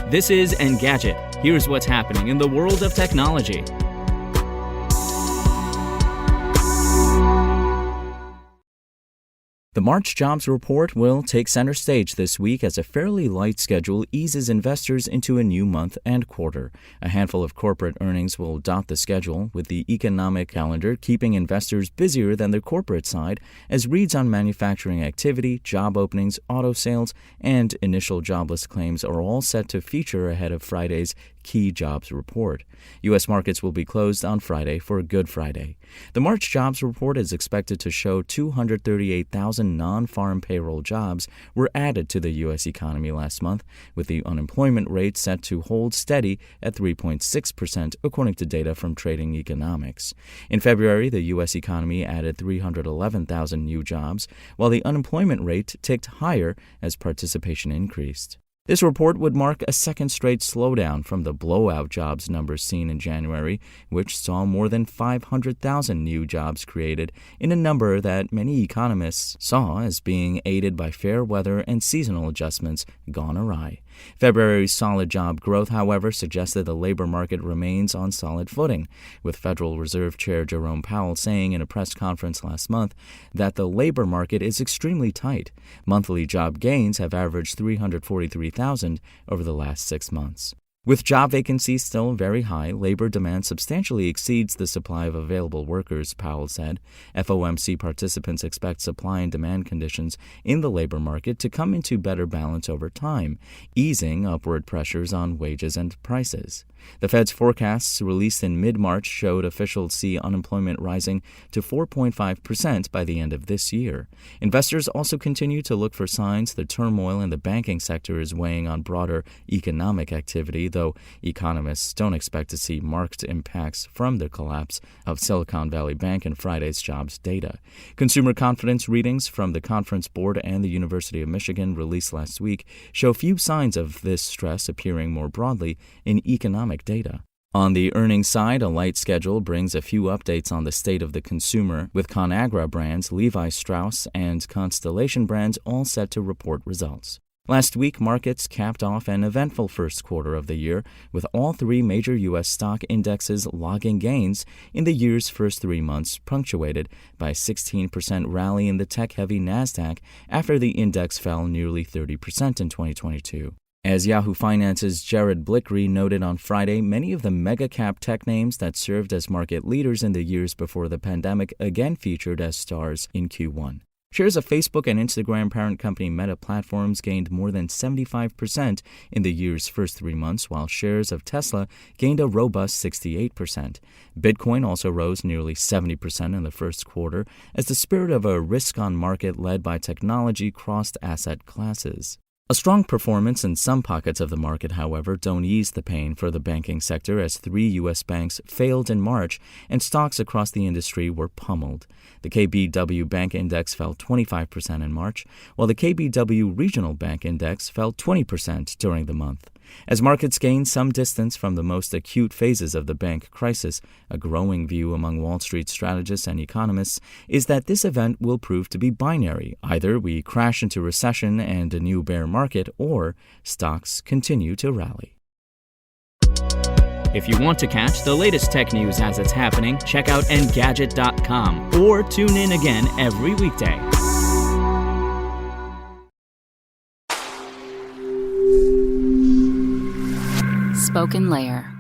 This is Engadget. Here's what's happening in the world of technology. The March jobs report will take center stage this week as a fairly light schedule eases investors into a new month and quarter. A handful of corporate earnings will dot the schedule, with the economic calendar keeping investors busier than the corporate side, as reads on manufacturing activity, job openings, auto sales, and initial jobless claims are all set to feature ahead of Friday's key jobs report. U.S. markets will be closed on Friday for Good Friday. The March jobs report is expected to show 238,000 non-farm payroll jobs were added to the U.S. economy last month, with the unemployment rate set to hold steady at 3.6%, according to data from Trading Economics. In February, the U.S. economy added 311,000 new jobs, while the unemployment rate ticked higher as participation increased. This report would mark a second straight slowdown from the blowout jobs numbers seen in January, which saw more than 500,000 new jobs created in a number that many economists saw as being aided by fair weather and seasonal adjustments gone awry. February's solid job growth, however, suggested the labor market remains on solid footing, with Federal Reserve Chair Jerome Powell saying in a press conference last month that the labor market is extremely tight. Monthly job gains have averaged 343,000 over the last 6 months. With job vacancies still very high, labor demand substantially exceeds the supply of available workers, Powell said. FOMC participants expect supply and demand conditions in the labor market to come into better balance over time, easing upward pressures on wages and prices. The Fed's forecasts released in mid-March showed officials see unemployment rising to 4.5% by the end of this year. Investors also continue to look for signs the turmoil in the banking sector is weighing on broader economic activity, though economists don't expect to see marked impacts from the collapse of Silicon Valley Bank in Friday's jobs data. Consumer confidence readings from the Conference Board and the University of Michigan released last week show few signs of this stress appearing more broadly in economic data. On the earnings side, a light schedule brings a few updates on the state of the consumer, with ConAgra brands, Levi Strauss, and Constellation brands all set to report results. Last week, markets capped off an eventful first quarter of the year, with all three major U.S. stock indexes logging gains in the year's first 3 months, punctuated by a 16% rally in the tech-heavy NASDAQ after the index fell nearly 30% in 2022. As Yahoo Finance's Jared Blickery noted on Friday, many of the mega-cap tech names that served as market leaders in the years before the pandemic again featured as stars in Q1. Shares of Facebook and Instagram parent company Meta Platforms gained more than 75% in the year's first 3 months, while shares of Tesla gained a robust 68%. Bitcoin also rose nearly 70% in the first quarter as the spirit of a risk-on market led by technology crossed asset classes. A strong performance in some pockets of the market, however, don't ease the pain for the banking sector as 3 U.S. banks failed in March and stocks across the industry were pummeled. The KBW Bank Index fell 25% in March, while the KBW Regional Bank Index fell 20% during the month. As markets gain some distance from the most acute phases of the bank crisis, a growing view among Wall Street strategists and economists is that this event will prove to be binary. Either we crash into recession and a new bear market, or stocks continue to rally. If you want to catch the latest tech news as it's happening, check out Engadget.com or tune in again every weekday. Spoken Layer.